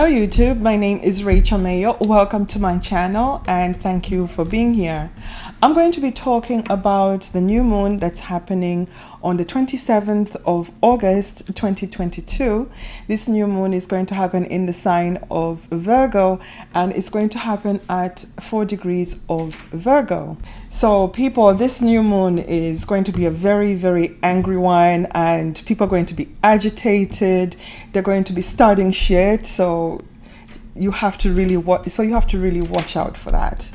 Hello YouTube, my name is Rachel Mayo. Welcome to my channel and thank you for being here. I'm going to be talking about the new moon that's happening on the 27th of August 2022. This new moon is going to happen in the sign of Virgo and it's going to happen at 4 degrees of Virgo. So people, this new moon is going to be a very angry one and people are going to be agitated. They're going to be starting shit. So you have to really watch out for that.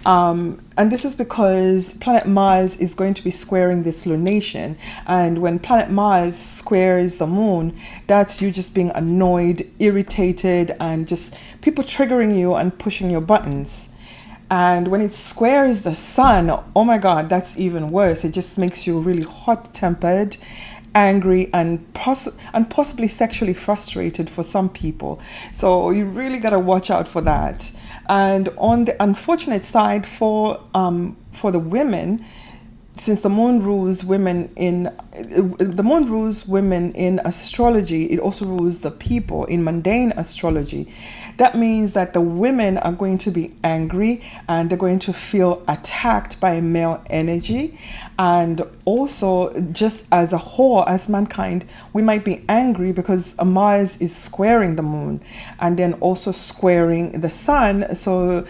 And this is because planet Mars is going to be squaring this lunation, and when planet Mars squares the moon, that's you just being annoyed, irritated, and just people triggering you and pushing your buttons. And when it squares the sun, oh my god, that's even worse. It just makes you really hot-tempered, angry, and possibly sexually frustrated for some people. So you really got to watch out for that. And on the unfortunate side for the women, since the moon rules women in astrology, it also rules the people in mundane astrology. That means that the women are going to be angry and they're going to feel attacked by male energy. And also, just as a whole, as mankind, we might be angry because Mars is squaring the moon and then also squaring the sun. So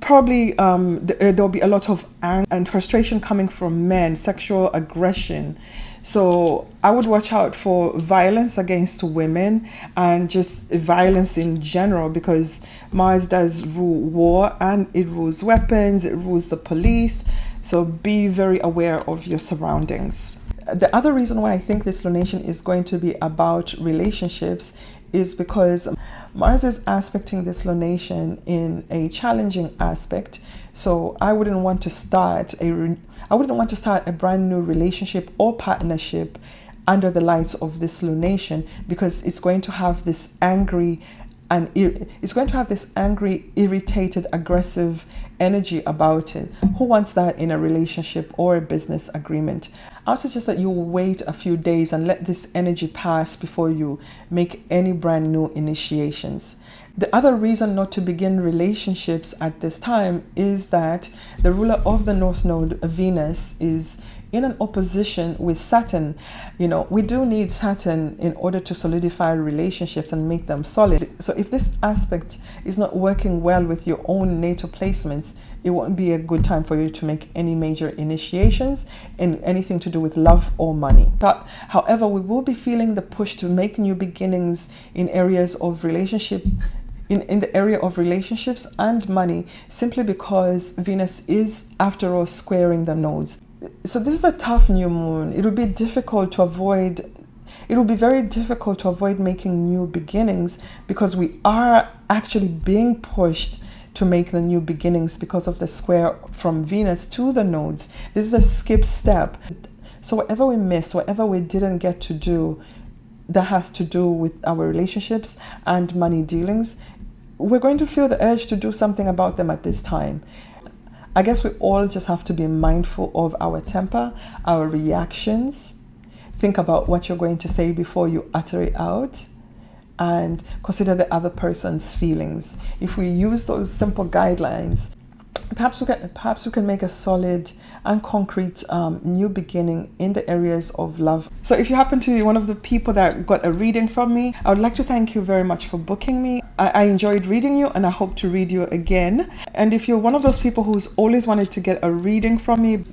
probably there'll be a lot of anger and frustration coming from men, sexual aggression. So I would watch out for violence against women and just violence in general, because Mars does rule war and it rules weapons, it rules the police. So be very aware of your surroundings. The other reason why I think this lunation is going to be about relationships is because Mars is aspecting this lunation in a challenging aspect. So I wouldn't want to start a brand new relationship or partnership under the lights of this lunation, because it's going to have this angry, irritated, aggressive energy about it. Who wants that in a relationship or a business agreement? I would suggest that you wait a few days and let this energy pass before you make any brand new initiations. The other reason not to begin relationships at this time is that the ruler of the North Node, Venus, is in an opposition with Saturn. You know, we do need Saturn in order to solidify relationships and make them solid. So if this aspect is not working well with your own natal placements, it won't be a good time for you to make any major initiations in anything to do with love or money. But however, we will be feeling the push to make new beginnings in areas of relationship, in the area of relationships and money, simply because Venus is, after all, squaring the nodes. So this is a tough new moon. It will be very difficult to avoid making new beginnings, because we are actually being pushed to make the new beginnings because of the square from Venus to the nodes. This is a skip step. So whatever we missed, whatever we didn't get to do that has to do with our relationships and money dealings, we're going to feel the urge to do something about them at this time. I guess we all just have to be mindful of our temper, our reactions. Think about what you're going to say before you utter it out, and consider the other person's feelings. If we use those simple guidelines, perhaps we can make a solid and concrete new beginning in the areas of love. So if you happen to be one of the people that got a reading from me, I would like to thank you very much for booking me. I enjoyed reading you and I hope to read you again. And if you're one of those people who's always wanted to get a reading from me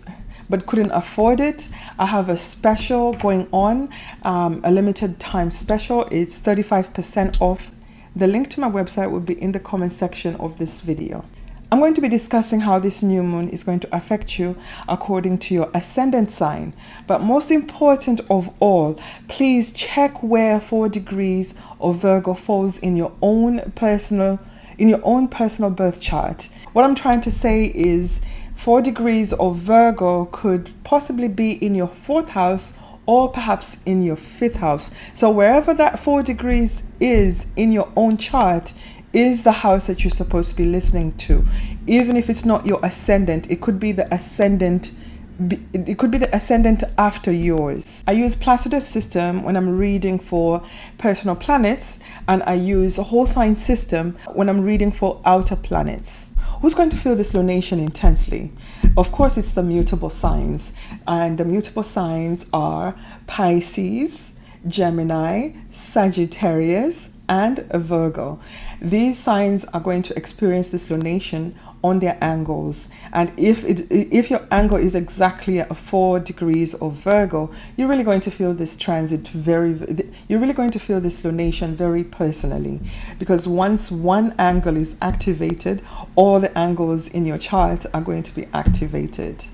but couldn't afford it, I have a special going on, a limited time special. It's 35% off. The link to my website will be in the comment section of this video. I'm going to be discussing how this new moon is going to affect you according to your ascendant sign. But most important of all, please check where 4 degrees of Virgo falls in your own personal birth chart. What I'm trying to say is 4 degrees of Virgo could possibly be in your 4th house or perhaps in your 5th house. So wherever that 4 degrees is in your own chart is the house that you're supposed to be listening to. Even if it's not your ascendant, it could be the ascendant it could be the ascendant after yours. I use Placidus system when I'm reading for personal planets, and I use a whole sign system when I'm reading for outer planets. Who's going to feel this lunation intensely? Of course, it's the mutable signs, and the mutable signs are Pisces, Gemini, Sagittarius, and Virgo. These signs are going to experience this lunation on their angles, and if your angle is exactly at 4 degrees of Virgo, you're really going to feel this transit you're really going to feel this lunation very personally, because once one angle is activated, all the angles in your chart are going to be activated.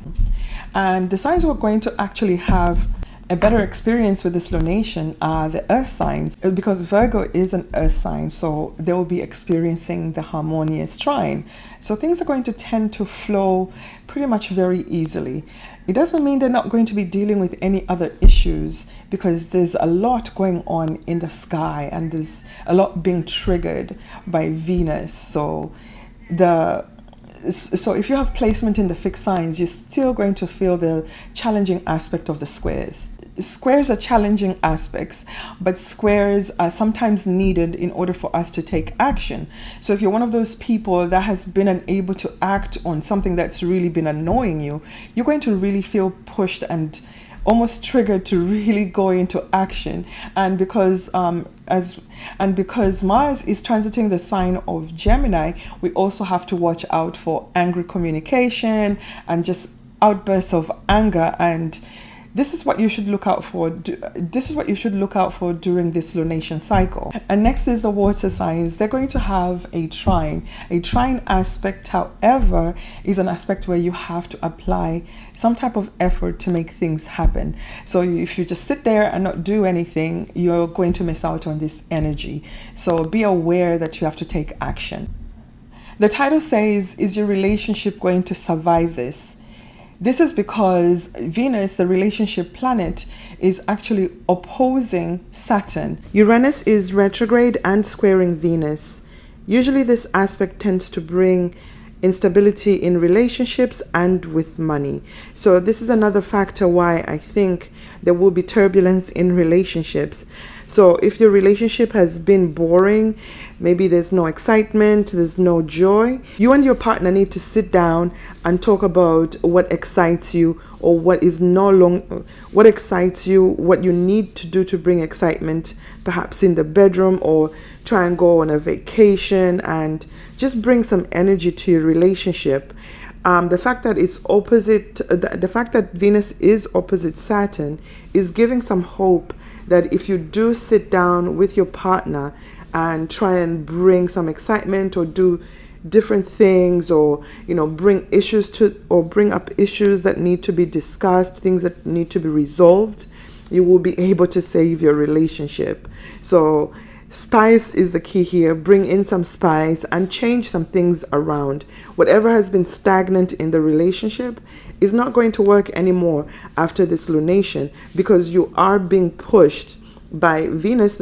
And the signs who are going to actually have a better experience with this lunation are the earth signs, because Virgo is an earth sign, so they will be experiencing the harmonious trine. So things are going to tend to flow pretty much very easily. It doesn't mean they're not going to be dealing with any other issues, because there's a lot going on in the sky, and there's a lot being triggered by Venus. So if you have placement in the fixed signs, you're still going to feel the challenging aspect of the squares. Squares are challenging aspects, but squares are sometimes needed in order for us to take action. So if you're one of those people that has been unable to act on something that's really been annoying you, you're going to really feel pushed and almost triggered to really go into action. And because Mars is transiting the sign of Gemini, we also have to watch out for angry communication and just outbursts of anger. And this is what you should look out for. This is what you should look out for during this lunation cycle. And next is the water signs. They're going to have a trine. A trine aspect, however, is an aspect where you have to apply some type of effort to make things happen. So if you just sit there and not do anything, you're going to miss out on this energy. So be aware that you have to take action. The title says, is your relationship going to survive this? This is because Venus, the relationship planet, is actually opposing Saturn. Uranus is retrograde and squaring Venus. Usually this aspect tends to bring instability in relationships and with money. So this is another factor why I think there will be turbulence in relationships. So if your relationship has been boring, maybe there's no excitement, there's no joy, you and your partner need to sit down and talk about what excites you, or what excites you, what you need to do to bring excitement, perhaps in the bedroom, or try and go on a vacation and just bring some energy to your relationship. The fact that the fact that Venus is opposite Saturn is giving some hope that if you do sit down with your partner and try and bring some excitement, or do different things, or bring up issues that need to be discussed, things that need to be resolved, you will be able to save your relationship. So spice is the key here. Bring in some spice and change some things around. Whatever has been stagnant in the relationship is not going to work anymore after this lunation, because you are being pushed by Venus,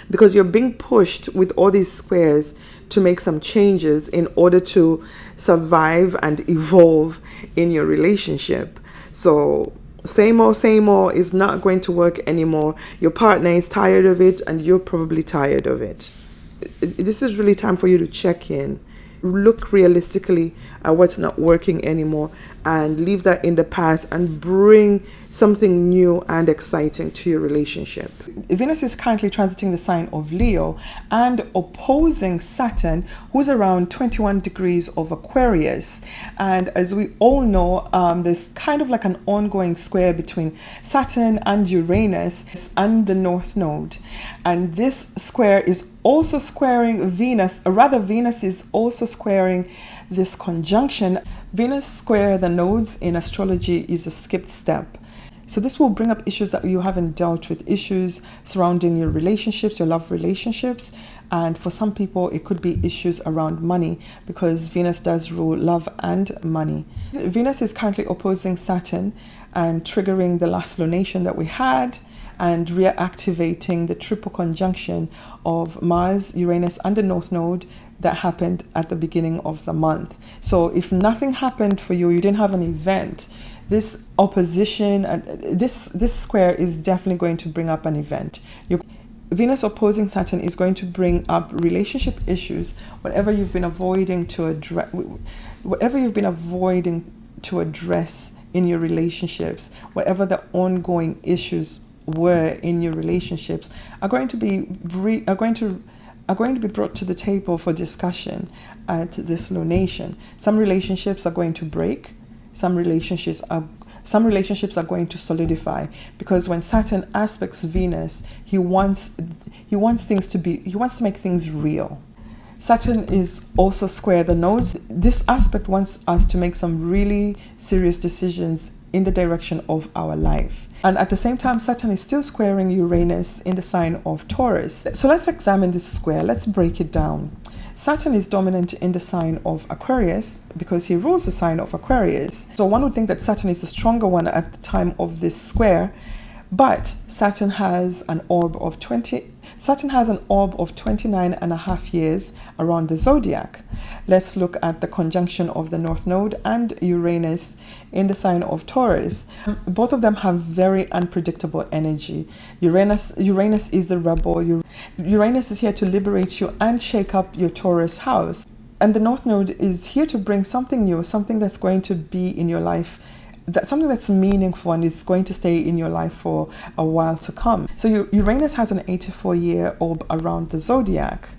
because you're being pushed with all these squares to make some changes in order to survive and evolve in your relationship. So same old is not going to work anymore. Your partner is tired of it, and you're probably tired of it. This is really time for you to check in. Look realistically at what's not working anymore, and leave that in the past, and bring something new and exciting to your relationship. Venus is currently transiting the sign of Leo and opposing Saturn, who's around 21 degrees of Aquarius. And as we all know, there's kind of like an ongoing square between Saturn and Uranus and the North Node. And this square is also squaring Venus, or rather Venus is also squaring this conjunction. Venus square the nodes in astrology is a skipped step. So this will bring up issues that you haven't dealt with, issues surrounding your relationships, your love relationships. And for some people, it could be issues around money, because Venus does rule love and money. Venus is currently opposing Saturn and triggering the last lunation that we had, and reactivating the triple conjunction of Mars, Uranus, and the North Node that happened at the beginning of the month. So if nothing happened for you, you didn't have an event this opposition and this square is definitely going to bring up an event. Venus opposing Saturn is going to bring up relationship issues, whatever you've been avoiding to address in your relationships, whatever the ongoing issues were in your relationships are going to be brought to the table for discussion at this lunation. Some relationships are going to break. Some relationships are going to solidify, because when Saturn aspects Venus, he wants to make things real. Saturn is also square the nodes. This aspect wants us to make some really serious decisions in the direction of our life. And at the same time, Saturn is still squaring Uranus in the sign of Taurus. So let's examine this square. Let's break it down. Saturn is dominant in the sign of Aquarius because he rules the sign of Aquarius. So one would think that Saturn is the stronger one at the time of this square, but Saturn has an orb of 29 and a half years around the zodiac. Let's look at the conjunction of the North Node and Uranus in the sign of Taurus. Both of them have very unpredictable energy. Uranus is the rebel. Uranus is here to liberate you and shake up your Taurus house. And the North Node is here to bring something new, something that's going to be in your life, something that's meaningful and is going to stay in your life for a while to come. So Uranus has an 84-year orb around the zodiac.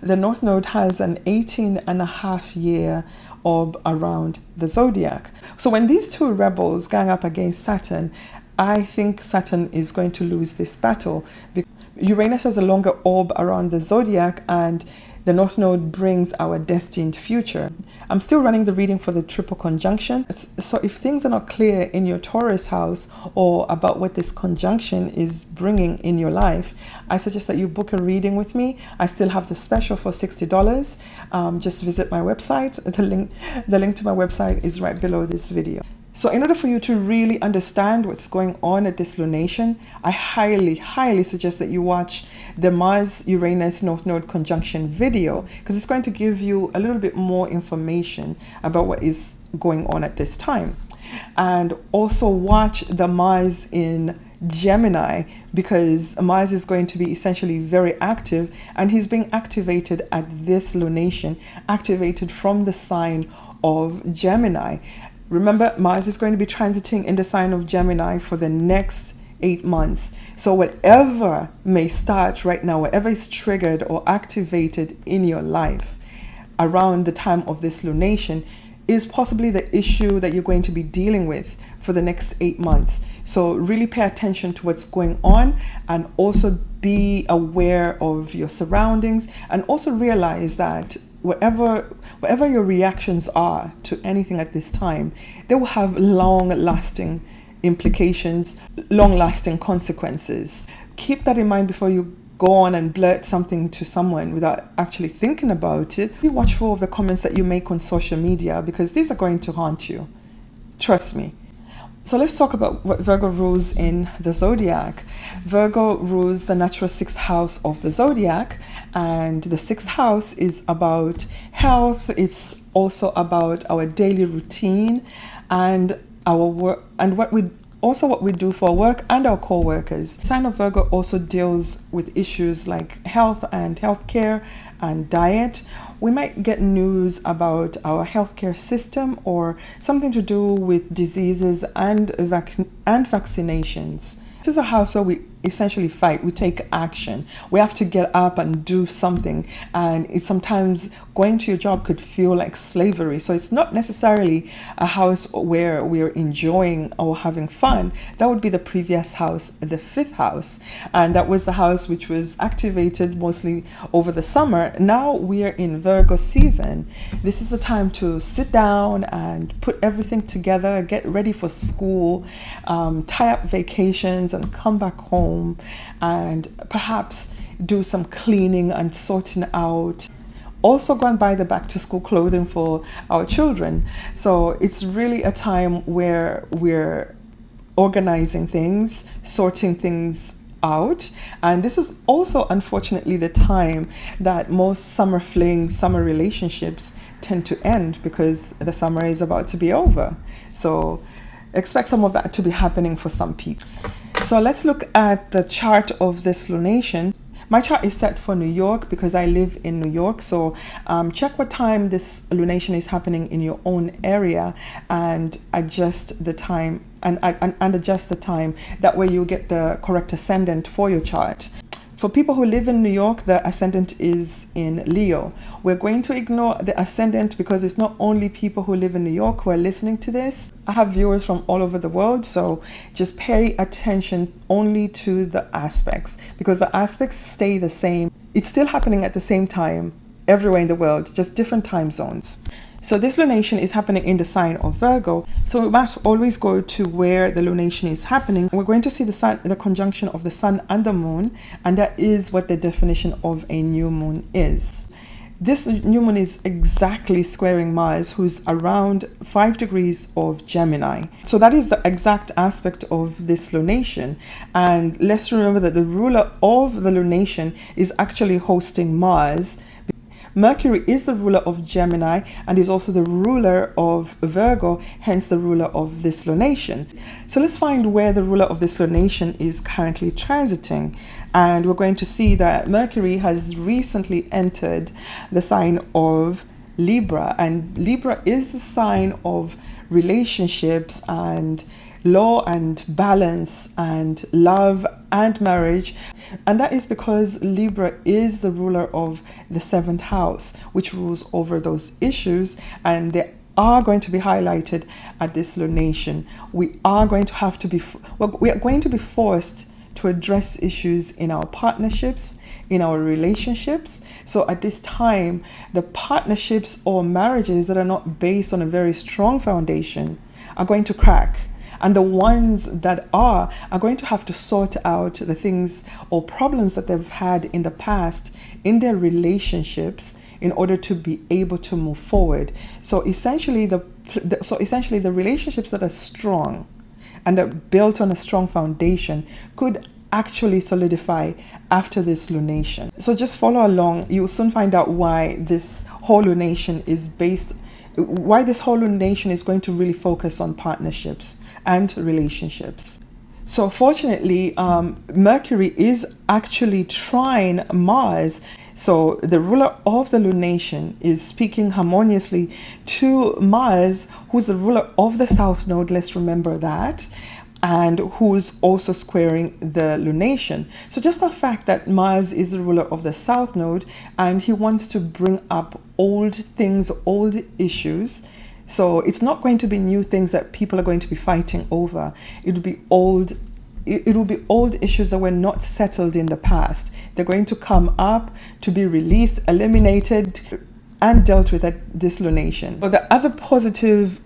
The North Node has an 18-and-a-half-year orb around the zodiac. So when these two rebels gang up against Saturn, I think Saturn is going to lose this battle. Uranus has a longer orb around the zodiac, and the North Node brings our destined future. I'm still running the reading for the triple conjunction. So if things are not clear in your Taurus house or about what this conjunction is bringing in your life, I suggest that you book a reading with me. I still have the special for $60. Just visit my website. The link to my website is right below this video. So in order for you to really understand what's going on at this lunation, I highly suggest that you watch the Mars-Uranus North Node conjunction video, because it's going to give you a little bit more information about what is going on at this time. And also watch the Mars in Gemini, because Mars is going to be essentially very active, and he's being activated at this lunation, activated from the sign of Gemini. Remember, Mars is going to be transiting in the sign of Gemini for the next 8 months. So whatever may start right now, whatever is triggered or activated in your life around the time of this lunation is possibly the issue that you're going to be dealing with for the next 8 months. So really pay attention to what's going on, and also be aware of your surroundings, and also realize that whatever your reactions are to anything at this time, they will have long-lasting implications, long-lasting consequences. Keep that in mind before you go on and blurt something to someone without actually thinking about it. Be watchful of the comments that you make on social media, because these are going to haunt you. Trust me. So let's talk about what Virgo rules in the zodiac. Virgo rules the natural 6th house of the zodiac, and the 6th house is about health. It's also about our daily routine and our work, and what we do for work and our co-workers. The sign of Virgo also deals with issues like health and healthcare and diet. We might get news about our healthcare system or something to do with diseases and vaccinations. This is a house where we essentially fight. We take action. We have to get up and do something. And it's sometimes going to your job could feel like slavery. So it's not necessarily a house where we're enjoying or having fun. That would be the previous house, the 5th house. And that was the house which was activated mostly over the summer. Now we are in Virgo season. This is the time to sit down and put everything together, get ready for school, tie up vacations, and come back home and perhaps do some cleaning and sorting out. Also go and buy the back to school clothing for our children. So it's really a time where we're organizing things, sorting things out. And this is also unfortunately the time that most summer flings, summer relationships tend to end, because the summer is about to be over. So expect some of that to be happening for some people. So let's look at the chart of this lunation. My chart is set for New York because I live in New York. So check what time this lunation is happening in your own area and adjust the time and adjust the time. That way you get the correct ascendant for your chart. For people who live in New York, the ascendant is in Leo. We're going to ignore the ascendant because it's not only people who live in New York who are listening to this. I have viewers from all over the world, so just pay attention only to the aspects because the aspects stay the same. It's still happening at the same time everywhere in the world, just different time zones. So this lunation is happening in the sign of Virgo. So we must always go to where the lunation is happening. We're going to see the sun, the conjunction of the sun and the moon, and that is what the definition of a new moon is. This new moon is exactly squaring Mars, who's around 5 degrees of Gemini. So that is the exact aspect of this lunation. And let's remember that the ruler of the lunation is actually hosting Mars. Mercury is the ruler of Gemini and is also the ruler of Virgo, hence the ruler of this lunation. So let's find where the ruler of this lunation is currently transiting. And we're going to see that Mercury has recently entered the sign of Libra. And Libra is the sign of relationships and law and balance and love and marriage. And that is because Libra is the ruler of the 7th house, which rules over those issues, and they are going to be highlighted at this lunation. We are going to have to be we are going to be forced to address issues in our partnerships, in our relationships. So at this time, the partnerships or marriages that are not based on a very strong foundation are going to crack. And the ones that are going to have to sort out the things or problems that they've had in the past in their relationships in order to be able to move forward. So essentially the relationships that are strong and are built on a strong foundation could actually solidify after this lunation. So just follow along. You'll soon find out why this whole lunation is going to really focus on partnerships and relationships. So fortunately, Mercury is actually trine Mars. So the ruler of the lunation is speaking harmoniously to Mars, who's the ruler of the south node. Let's remember that. And who's also squaring the lunation. So just the fact that Mars is the ruler of the south node and he wants to bring up old things, old issues. So it's not going to be new things that people are going to be fighting over. It will be old issues that were not settled in the past. They're going to come up to be released, eliminated, and dealt with at this lunation. But the other positive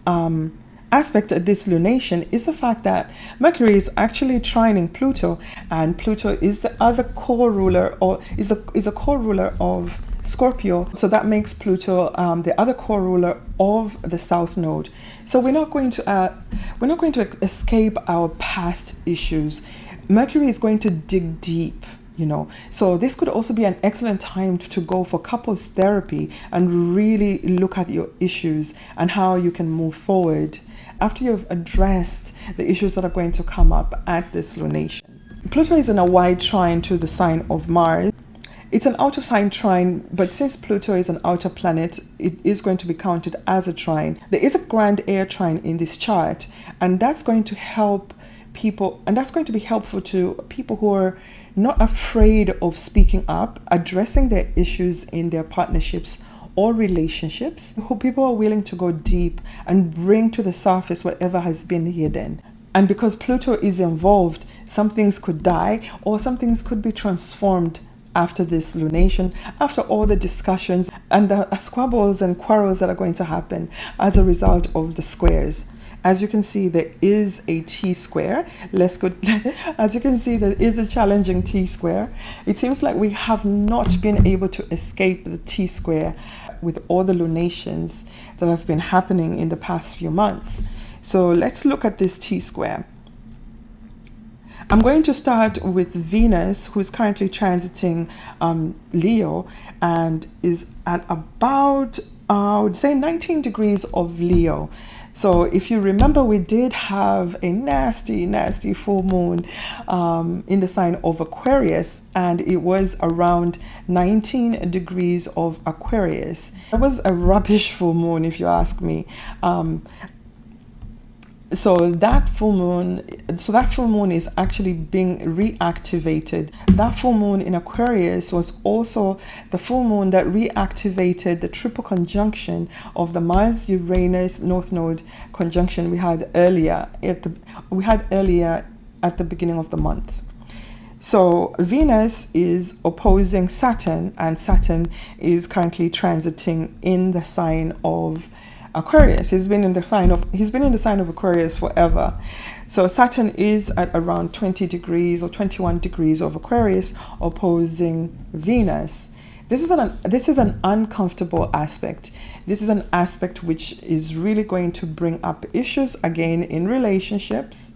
aspect of this lunation is the fact that Mercury is actually trining Pluto, and Pluto is the other core ruler, or is a core ruler of Scorpio. So that makes Pluto the other core ruler of the south node. So we're not going to escape our past issues. Mercury is going to dig deep. So this could also be an excellent time to go for couples therapy and really look at your issues and how you can move forward after you've addressed the issues that are going to come up at this lunation. Pluto is in a wide trine to the sign of Mars. It's an out of sign trine, but since Pluto is an outer planet, it is going to be counted as a trine. There is a grand air trine in this chart, and that's going to help people, and that's going to be helpful to people who are not afraid of speaking up, addressing their issues in their partnerships or relationships, who people are willing to go deep and bring to the surface whatever has been hidden. And because Pluto is involved, some things could die or some things could be transformed after this lunation, after all the discussions and the squabbles and quarrels that are going to happen as a result of the squares. As you can see, there is a T-square. As you can see, there is a challenging T-square. It seems like we have not been able to escape the T-square with all the lunations that have been happening in the past few months. So let's look at this T-square. I'm going to start with Venus, who is currently transiting Leo and is at about, I would say, 19 degrees of Leo. So if you remember, we did have a nasty full moon in the sign of Aquarius, and it was around 19 degrees of Aquarius. It was a rubbish full moon, if you ask me. So that full moon is actually being reactivated. That full moon in Aquarius was also the full moon that reactivated the triple conjunction of the Mars Uranus North Node conjunction we had earlier at the beginning of the month. So Venus is opposing Saturn, and Saturn is currently transiting in the sign of Aquarius. He's been in the sign of Aquarius forever. So Saturn is at around 20 degrees or 21 degrees of Aquarius, opposing Venus. This is an uncomfortable aspect. This is an aspect which is really going to bring up issues again in relationships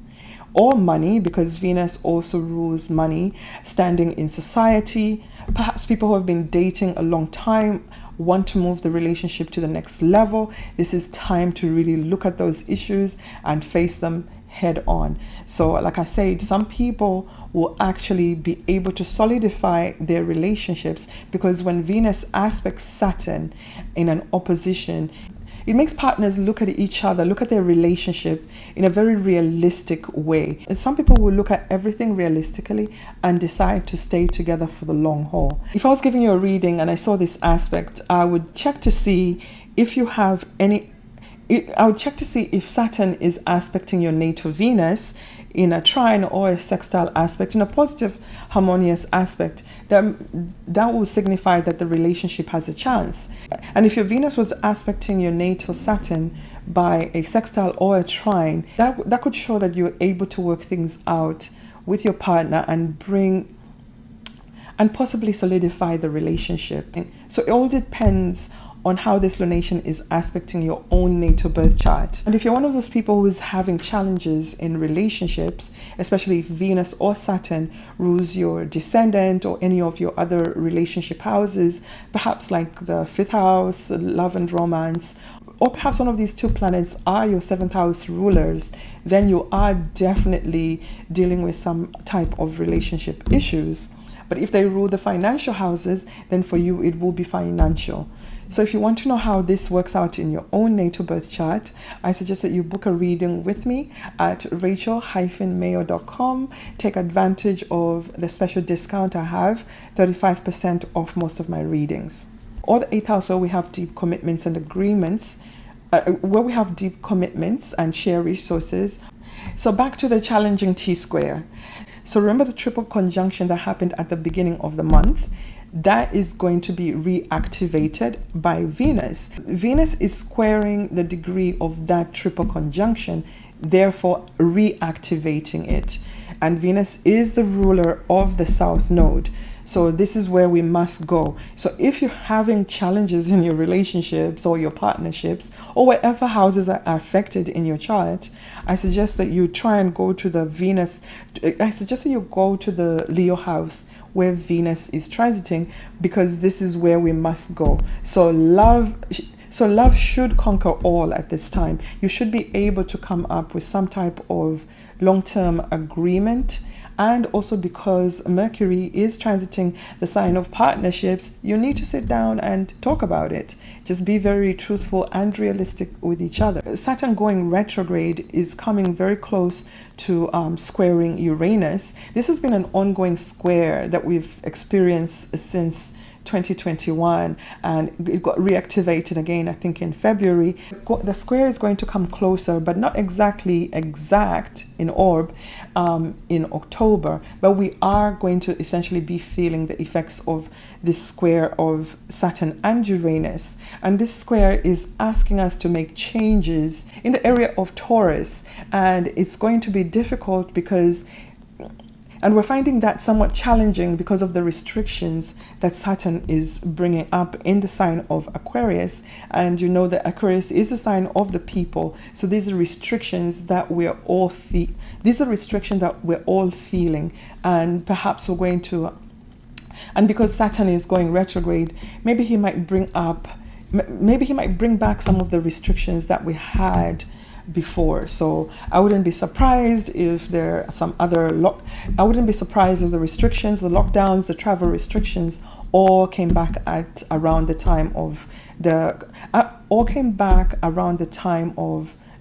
or money, because Venus also rules money, standing in society. Perhaps people who have been dating a long time want to move the relationship to the next level. This is time to really look at those issues and face them head on. So like I said, some people will actually be able to solidify their relationships, because when Venus aspects Saturn in an opposition, it makes partners look at each other, look at their relationship in a very realistic way. And some people will look at everything realistically and decide to stay together for the long haul. If I was giving you a reading and I saw this aspect, I would check to see if you have any. I would check to see if Saturn is aspecting your natal Venus in a trine or a sextile aspect, in a positive harmonious aspect. That will signify that the relationship has a chance. And if your Venus was aspecting your natal Saturn by a sextile or a trine, that could show that you're able to work things out with your partner and possibly solidify the relationship. So it all depends on how this lunation is aspecting your own natal birth chart. And if you're one of those people who's having challenges in relationships, especially if Venus or Saturn rules your descendant or any of your other relationship houses, perhaps like the 5th house, love and romance, or perhaps one of these two planets are your 7th house rulers, then you are definitely dealing with some type of relationship issues. But if they rule the financial houses, then for you it will be financial. So if you want to know how this works out in your own natal birth chart, I suggest that you book a reading with me at rachel-mayo.com. Take advantage of the special discount I have, 35% off most of my readings. Or the 8th house, where we have deep commitments and agreements, where we have deep commitments and share resources. So back to the challenging T-square. So remember the triple conjunction that happened at the beginning of the month? That is going to be reactivated by Venus. Venus is squaring the degree of that triple conjunction, therefore reactivating it. And Venus is the ruler of the South Node. So this is where we must go. So if you're having challenges in your relationships or your partnerships, or whatever houses are affected in your chart, I suggest that you try and go to the Leo house where Venus is transiting, because this is where we must go. So love should conquer all at this time. You should be able to come up with some type of long-term agreement. And also, because Mercury is transiting the sign of partnerships, you need to sit down and talk about it. Just be very truthful and realistic with each other. Saturn going retrograde is coming very close to squaring Uranus. This has been an ongoing square that we've experienced since 2021, and it got reactivated again, I think, in February. The square is going to come closer, but not exactly exact in orb in October, but we are going to essentially be feeling the effects of this square of Saturn and Uranus. And this square is asking us to make changes in the area of Taurus, and it's going to be difficult and we're finding that somewhat challenging because of the restrictions that Saturn is bringing up in the sign of Aquarius. And you know that Aquarius is the sign of the people. So these are restrictions that we're all feeling. And perhaps we're going to, and because Saturn is going retrograde, maybe he might bring back some of the restrictions that we had before. So I wouldn't be surprised if there are some other I wouldn't be surprised if the restrictions, the lockdowns, the travel restrictions all came back at around the time of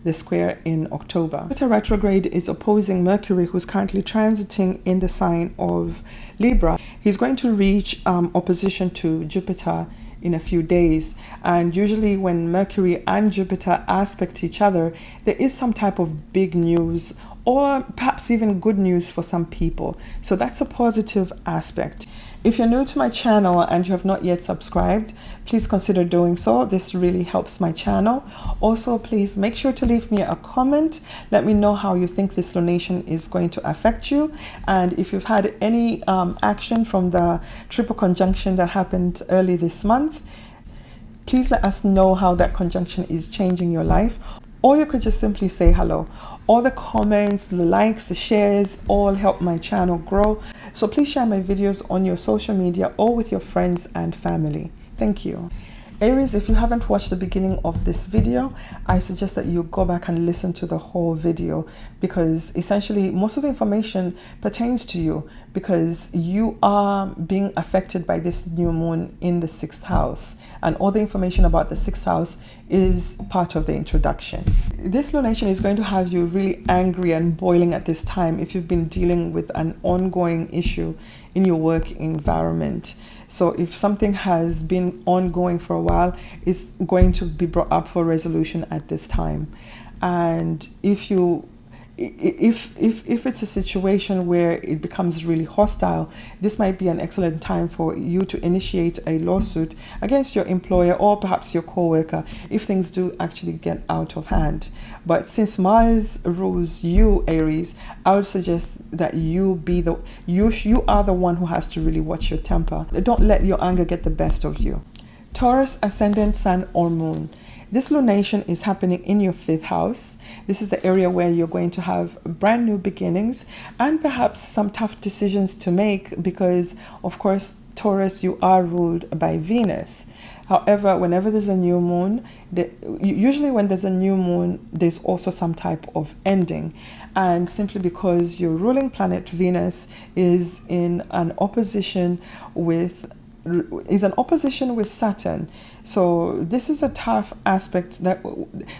the square in October. Jupiter retrograde is opposing Mercury, who's currently transiting in the sign of Libra. He's going to reach opposition to Jupiter in a few days, and usually when Mercury and Jupiter aspect each other, there is some type of big news or perhaps even good news for some people. So that's a positive aspect. If you're new to my channel and you have not yet subscribed, please consider doing so. This really helps my channel. Also, please make sure to leave me a comment. Let me know how you think this lunation is going to affect you. And if you've had any action from the triple conjunction that happened early this month, please let us know how that conjunction is changing your life. Or you could just simply say hello. All the comments, the likes, the shares, all help my channel grow. So please share my videos on your social media or with your friends and family. Thank you. Aries, if you haven't watched the beginning of this video, I suggest that you go back and listen to the whole video, because essentially most of the information pertains to you, because you are being affected by this new moon in the 6th house, and all the information about the 6th house is part of the introduction. This lunation is going to have you really angry and boiling at this time if you've been dealing with an ongoing issue in your work environment. So if something has been ongoing for a while, it's going to be brought up for resolution at this time. And if it's a situation where it becomes really hostile, this might be an excellent time for you to initiate a lawsuit against your employer or perhaps your co-worker if things do actually get out of hand. But since Mars rules you, Aries, I would suggest that you are the one who has to really watch your temper. Don't let your anger get the best of you. Taurus, ascendant, sun or moon. This lunation is happening in your 5th house. This is the area where you're going to have brand new beginnings and perhaps some tough decisions to make, because of course, Taurus, you are ruled by Venus. However, whenever there's a new moon, usually when there's a new moon, there's also some type of ending. And simply because your ruling planet Venus is in an opposition with Saturn. So this is a tough aspect that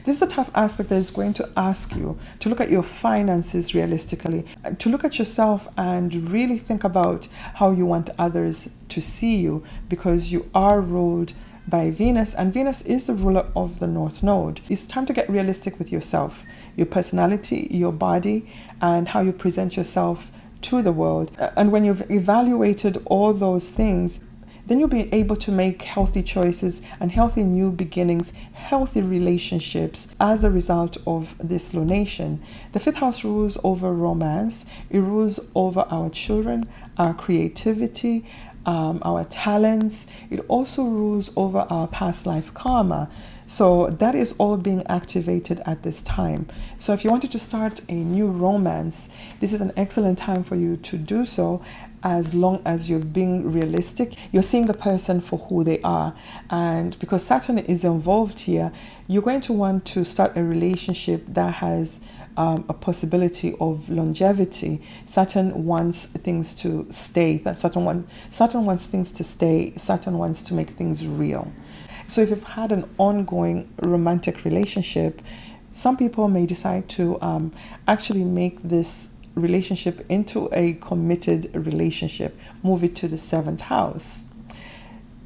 is going to ask you to look at your finances realistically, to look at yourself and really think about how you want others to see you, because you are ruled by Venus, and Venus is the ruler of the North Node. It's time to get realistic with yourself, your personality, your body, and how you present yourself to the world. And when you've evaluated all those things, then you'll be able to make healthy choices and healthy new beginnings, healthy relationships as a result of this lunation. The 5th house rules over romance. It rules over our children, our creativity, our talents. It also rules over our past life karma. So that is all being activated at this time. So if you wanted to start a new romance, this is an excellent time for you to do so, as long as you're being realistic. You're seeing the person for who they are. And because Saturn is involved here, you're going to want to start a relationship that has a possibility of longevity. Saturn wants things to stay. Saturn wants things to stay. Saturn wants to make things real. So if you've had an ongoing romantic relationship, some people may decide to actually make this relationship into a committed relationship, move it to the 7th house.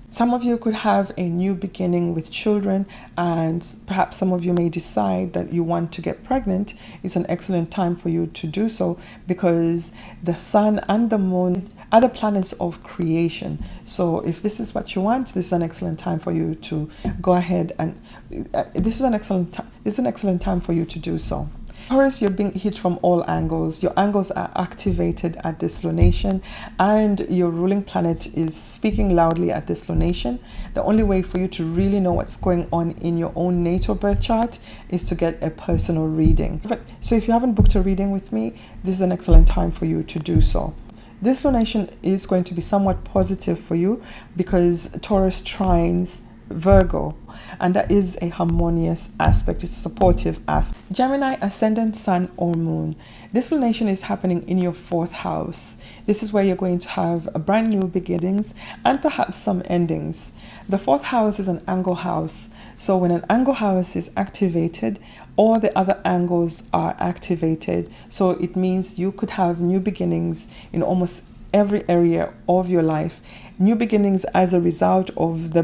Some of you could have a new beginning with children, and perhaps some of you may decide that you want to get pregnant. It's an excellent time for you to do so, because the sun and the moon are the planets of creation. So if this is what you want, this is an excellent time for you to go ahead and this is an excellent time for you to do so. Taurus, you're being hit from all angles. Your angles are activated at this lunation, and your ruling planet is speaking loudly at this lunation. The only way for you to really know what's going on in your own natal birth chart is to get a personal reading. So if you haven't booked a reading with me, this is an excellent time for you to do so. This lunation is going to be somewhat positive for you, because Taurus trines Virgo, and that is a harmonious aspect. It's a supportive aspect. Gemini, ascendant, sun or moon. This lunation is happening in your 4th house. This is where you're going to have a brand new beginnings and perhaps some endings. The 4th house is an angle house. So when an angle house is activated, all the other angles are activated. So it means you could have new beginnings in almost every area of your life. New beginnings as a result of the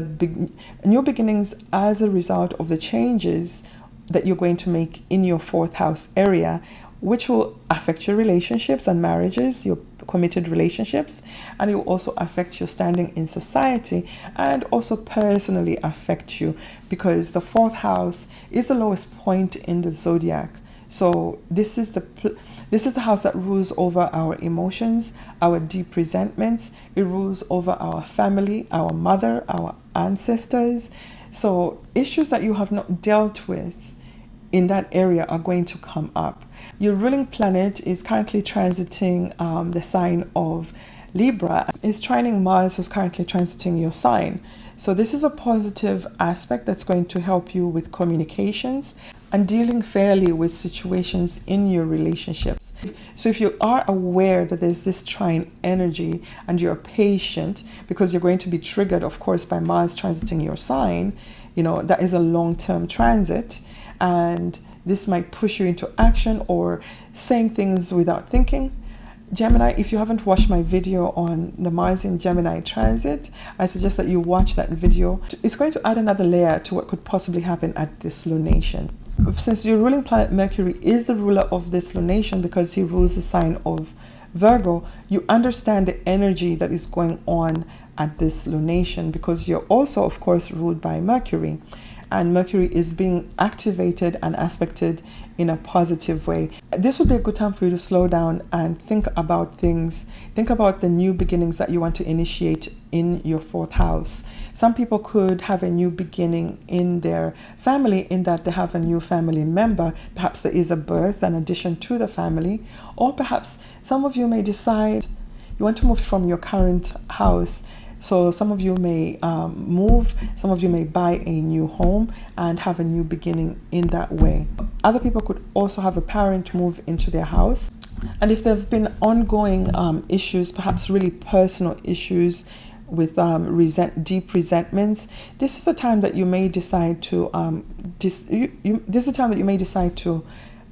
changes that you're going to make in your 4th house area, which will affect your relationships and marriages, your committed relationships, and it will also affect your standing in society and also personally affect you, because the 4th house is the lowest point in the zodiac. So this is the house that rules over our emotions, our deep resentments. It rules over our family, our mother, our ancestors. So issues that you have not dealt with in that area are going to come up. Your ruling planet is currently transiting the sign of Libra. It's trining Mars, who's currently transiting your sign. So this is a positive aspect that's going to help you with communications and dealing fairly with situations in your relationships. So if you are aware that there's this trine energy and you're patient, because you're going to be triggered, of course, by Mars transiting your sign, that is a long-term transit, and this might push you into action or saying things without thinking. Gemini, if you haven't watched my video on the Mars in Gemini transit, I suggest that you watch that video. It's going to add another layer to what could possibly happen at this lunation. Since your ruling planet Mercury is the ruler of this lunation, because he rules the sign of Virgo, you understand the energy that is going on at this lunation, because you're also, of course, ruled by Mercury. And Mercury is being activated and aspected in a positive way. This would be a good time for you to slow down and think about things. Think about the new beginnings that you want to initiate in your 4th house. Some people could have a new beginning in their family, in that they have a new family member. Perhaps there is a birth, an addition to the family. Or perhaps some of you may decide you want to move from your current house. So some of you may move, some of you may buy a new home and have a new beginning in that way. Other people could also have a parent move into their house. And if there have been ongoing issues, perhaps really personal issues with deep resentments, this is the time that you may decide to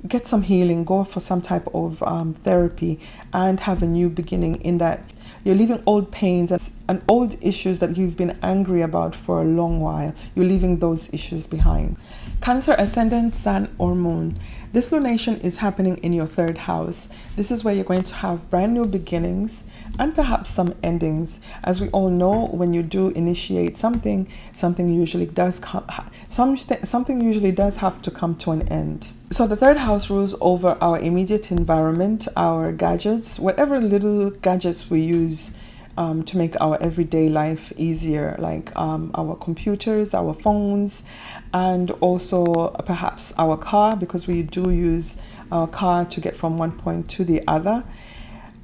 get some healing, go for some type of therapy, and have a new beginning in that. You're leaving old pains and old issues that you've been angry about for a long while. You're leaving those issues behind. Cancer, ascendant, sun or moon. This lunation is happening in your 3rd house. This is where you're going to have brand new beginnings and perhaps some endings. As we all know, when you do initiate something usually does something usually does have to come to an end. So the 3rd house rules over our immediate environment, our gadgets, whatever little gadgets we use to make our everyday life easier, like our computers, our phones, and also perhaps our car, because we do use our car to get from one point to the other.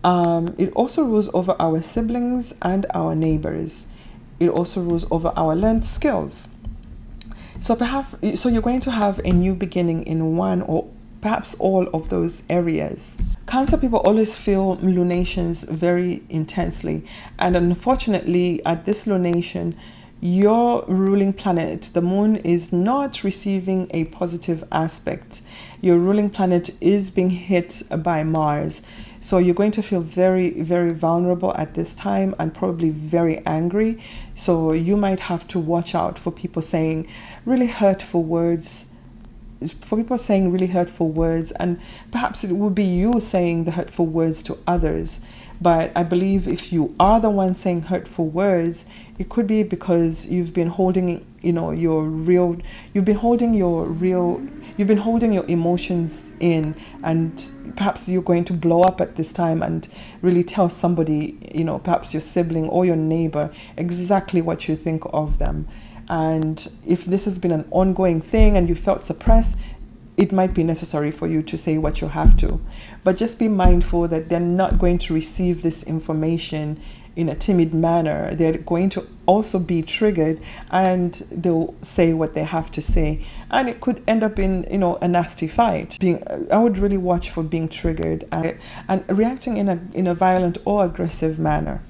It also rules over our siblings and our neighbors. It also rules over our learned skills. So you're going to have a new beginning in one or perhaps all of those areas. Cancer people always feel lunations very intensely, and unfortunately at this lunation, your ruling planet, the moon, is not receiving a positive aspect. Your ruling planet is being hit by Mars. So you're going to feel very, very vulnerable at this time and probably very angry. So you might have to watch out for people saying really hurtful words. And perhaps it would be you saying the hurtful words to others. But I believe if you are the one saying hurtful words, it could be because you've been holding your emotions in, and perhaps you're going to blow up at this time and really tell somebody, perhaps your sibling or your neighbor, exactly what you think of them. And if this has been an ongoing thing and you felt suppressed, it might be necessary for you to say what you have to. But just be mindful that they're not going to receive this information in a timid manner. They're going to also be triggered, and they'll say what they have to say, and it could end up in, you know, a nasty fight. I would really watch for being triggered and reacting in a violent or aggressive manner,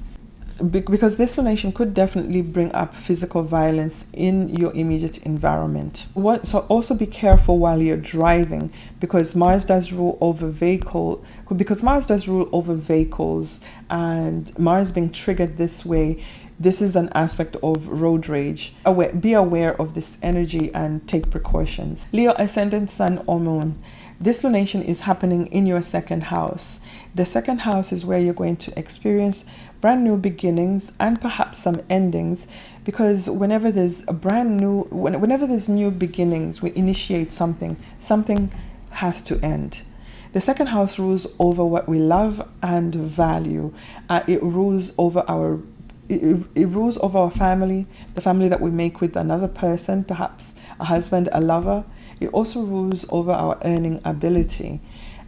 because this lunation could definitely bring up physical violence in your immediate environment. So also be careful while you're driving, because Mars does rule over vehicles, and Mars being triggered this way, this is an aspect of road rage. Be aware of this energy and take precautions. Leo, Ascendant, Sun, or Moon. This lunation is happening in your second house. The second house is where you're going to experience brand new beginnings and perhaps some endings, because whenever there's new beginnings, we initiate something has to end. The second house rules over what we love and value. It rules over our family, the family that we make with another person, perhaps a husband, a lover. It also rules over our earning ability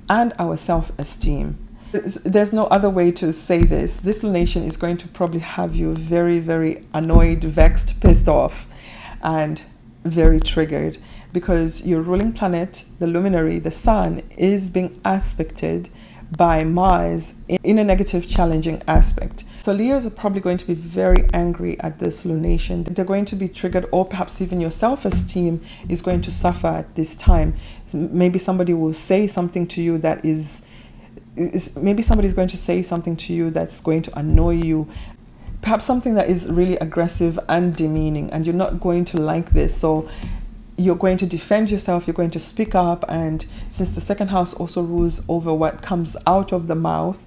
and our self-esteem. There's no other way to say this. This lunation is going to probably have you very, very annoyed, vexed, pissed off, and very triggered, because your ruling planet, the luminary, the sun, is being aspected by Mars in a negative, challenging aspect. So Leos are probably going to be very angry at this lunation. They're going to be triggered, or perhaps even your self-esteem is going to suffer at this time. Maybe somebody will say something to you that maybe somebody's going to say something to you that's going to annoy you. Perhaps something that is really aggressive and demeaning, and you're not going to like this. So you're going to defend yourself, you're going to speak up, and since the second house also rules over what comes out of the mouth,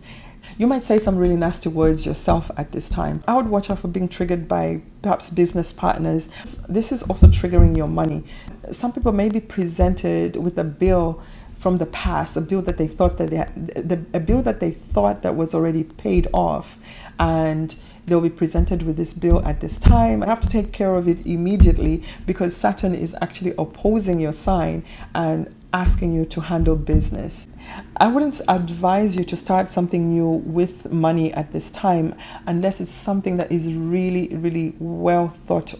you might say some really nasty words yourself at this time. I would watch out for being triggered by perhaps business partners. This is also triggering your money. Some people may be presented with a bill from the past, a bill that they thought that was already paid off, and they'll be presented with this bill at this time. I have to take care of it immediately, because Saturn is actually opposing your sign and asking you to handle business. I wouldn't advise you to start something new with money at this time, unless it's something that is really, really well thought,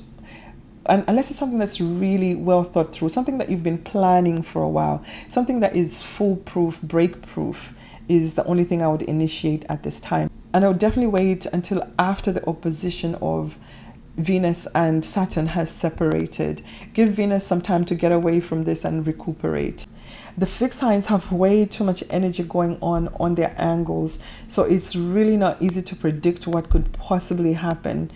and unless it's something that's really well thought through, something that you've been planning for a while, something that is foolproof, break-proof, is the only thing I would initiate at this time. And I would definitely wait until after the opposition of Venus and Saturn has separated. Give Venus some time to get away from this and recuperate. The fixed signs have way too much energy going on their angles, so it's really not easy to predict what could possibly happen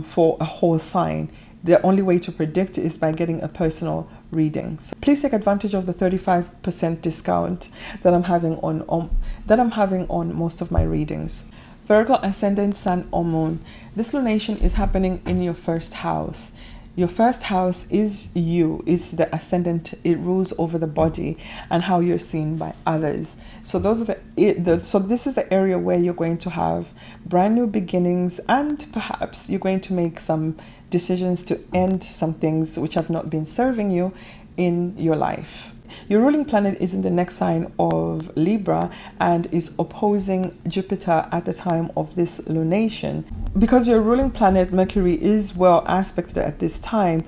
for a whole sign. The only way to predict is by getting a personal reading. So please take advantage of the 35% discount that I'm having on most of my readings. Virgo, Ascendant, Sun, or Moon. This lunation is happening in your first house. Your first house is you, is the ascendant. It rules over the body and how you're seen by others. So so this is the area where you're going to have brand new beginnings, and perhaps you're going to make some decisions to end some things which have not been serving you in your life. Your ruling planet is in the next sign of Libra and is opposing Jupiter at the time of this lunation. Because your ruling planet Mercury is well aspected at this time,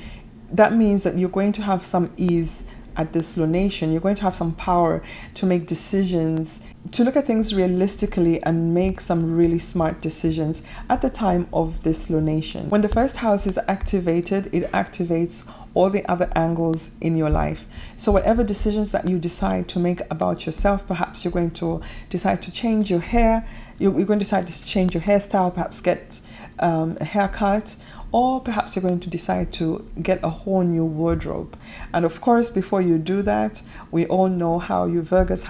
that means that you're going to have some ease at this lunation. You're going to have some power to make decisions, to look at things realistically and make some really smart decisions at the time of this lunation. When the first house is activated, it activates all the other angles in your life. So whatever decisions that you decide to make about yourself, perhaps you're going to decide to change your hair, you're going to decide to change your hairstyle, perhaps get a haircut, or perhaps you're going to decide to get a whole new wardrobe. And of course, before you do that, we all know how you Virgos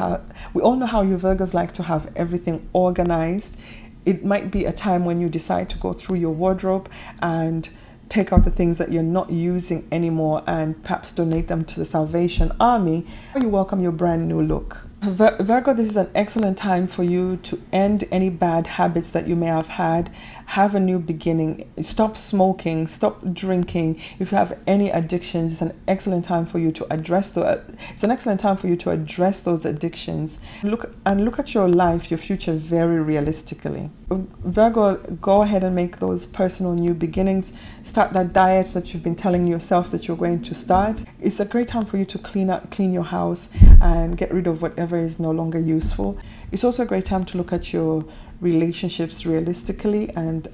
like to have everything organized. It might be a time when you decide to go through your wardrobe and take out the things that you're not using anymore and perhaps donate them to the Salvation Army, or you welcome your brand new look. Virgo, this is an excellent time for you to end any bad habits that you may have a new beginning. Stop smoking, stop drinking. If you have any addictions, it's an excellent time for you to address those addictions. Look at your life, your future very realistically. Virgo, go ahead and make those personal new beginnings. Start that diet that you've been telling yourself that you're going to start. It's a great time for you to clean your house and get rid of whatever is no longer useful. It's also a great time to look at your relationships realistically and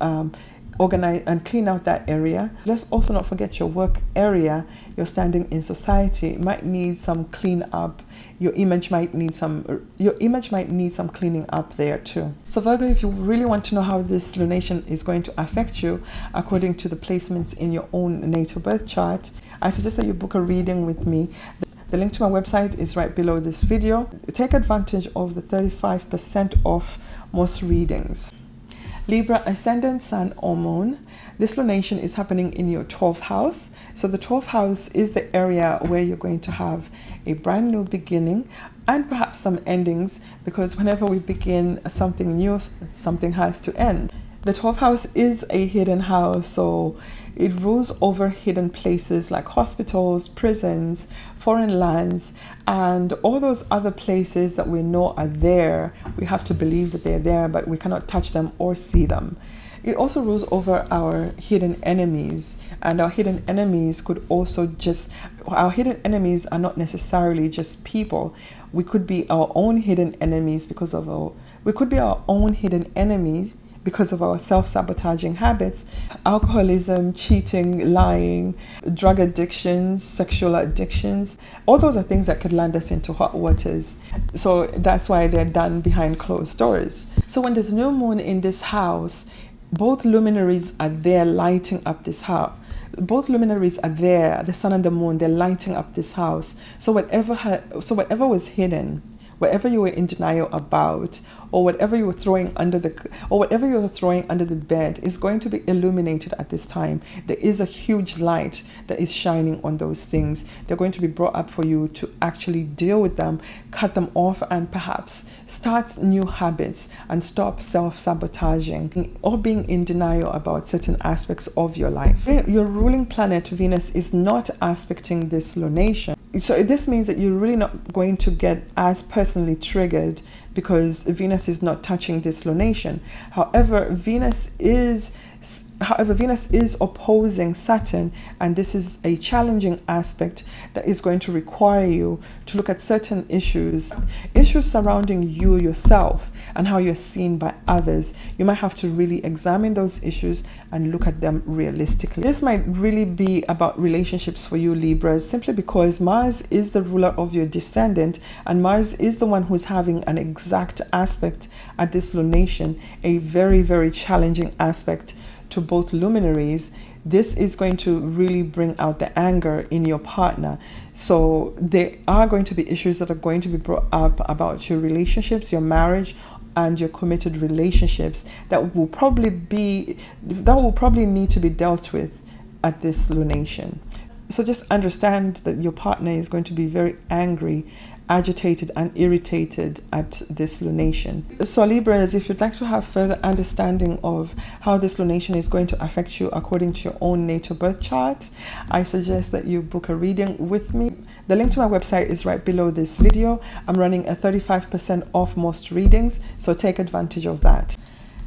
organize and clean out that area. Let's also not forget your work area. Your standing in society might need some clean up. Your image might need some cleaning up there too. So Virgo, if you really want to know how this lunation is going to affect you according to the placements in your own natal birth chart, I suggest that you book a reading with me. The link to my website is right below this video. Take advantage of the 35% off most readings. Libra, Ascendant, Sun, or Moon. This lunation is happening in your 12th house. So the 12th house is the area where you're going to have a brand new beginning and perhaps some endings, because whenever we begin something new, something has to end. The 12th house is a hidden house, so it rules over hidden places like hospitals, prisons, foreign lands, and all those other places that we know are there. We have to believe that they're there, but we cannot touch them or see them. It also rules over our hidden enemies, and our hidden enemies our hidden enemies are not necessarily just people. We could be our own hidden enemies because of our self-sabotaging habits, alcoholism, cheating, lying, drug addictions, sexual addictions. All those are things that could land us into hot waters. So that's why they're done behind closed doors. So when there's new moon in this house, both luminaries are there lighting up this house. Both luminaries are there, the sun and the moon, they're lighting up this house. So whatever was hidden, whatever you were in denial about, or whatever you were throwing under the bed is going to be illuminated at this time. There is a huge light that is shining on those things. They're going to be brought up for you to actually deal with them, cut them off, and perhaps start new habits and stop self-sabotaging or being in denial about certain aspects of your life. Your ruling planet Venus is not aspecting this lunation. So this means that you're really not going to get as personally triggered because Venus is not touching this lunation. However, Venus is opposing Saturn, and this is a challenging aspect that is going to require you to look at certain issues surrounding you yourself and how you're seen by others. You might have to really examine those issues and look at them realistically. This might really be about relationships for you, Libras, simply because Mars is the ruler of your descendant, and Mars is the one who's having an exact aspect at this lunation, a very, very challenging aspect to both luminaries. This is going to really bring out the anger in your partner. So there are going to be issues that are going to be brought up about your relationships, your marriage, and your committed relationships that will probably need to be dealt with at this lunation. So just understand that your partner is going to be very angry, agitated, and irritated at this lunation. So Libras, if you'd like to have further understanding of how this lunation is going to affect you according to your own natal birth chart, I suggest that you book a reading with me. The link to my website is right below this video. I'm running a 35% off most readings, so take advantage of that.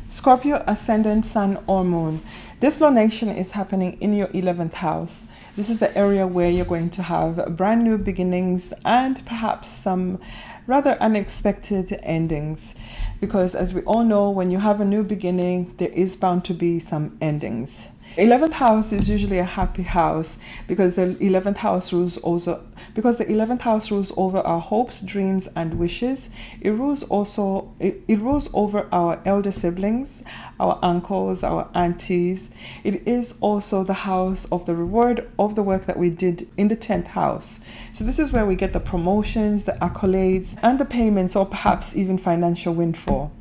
Scorpio, Ascendant, Sun, or Moon. This lunation is happening in your 11th house. This is the area where you're going to have brand new beginnings and perhaps some rather unexpected endings. Because as we all know, when you have a new beginning, there is bound to be some endings. 11th house is usually a happy house because the 11th house rules over our hopes, dreams, and wishes. It rules over our elder siblings, our uncles, our aunties. It is also the house of the reward of the work that we did in the 10th house. So this is where we get the promotions, the accolades, and the payments, or perhaps even financial windfall.